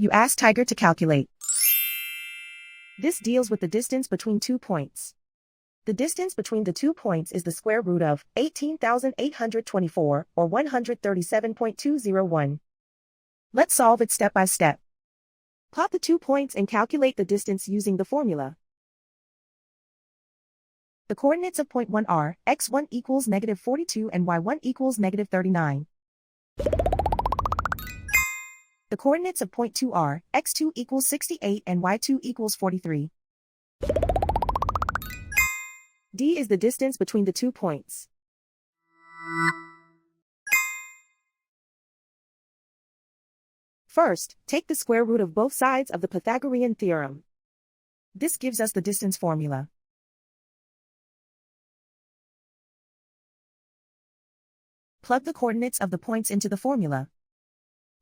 You ask Tiger to calculate. This deals with the distance between 2 points. The distance between the 2 points is the square root of 18,824, or 137.201. Let's solve it step by step. Plot the 2 points and calculate the distance using the formula. The coordinates of point 1 are x1 equals -42 and y1 equals -39. The coordinates of point 2 are x2 equals 68 and y2 equals 43. D is the distance between the 2 points. First, take the square root of both sides of the Pythagorean theorem. This gives us the distance formula. Plug the coordinates of the points into the formula.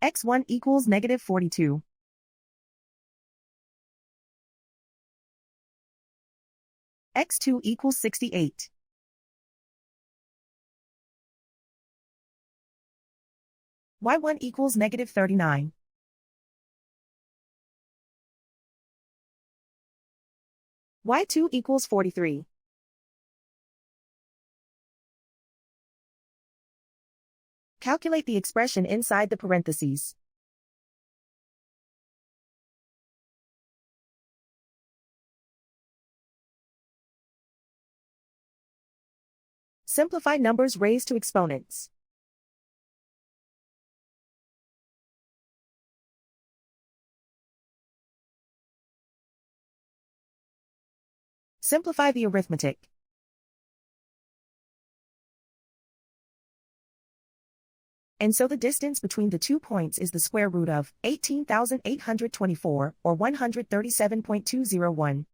x1 equals -42. x2 equals 68. y1 equals -39. y2 equals 43. Calculate the expression inside the parentheses. Simplify numbers raised to exponents. Simplify the arithmetic. And so the distance between the 2 points is the square root of 18,824, or 137.201.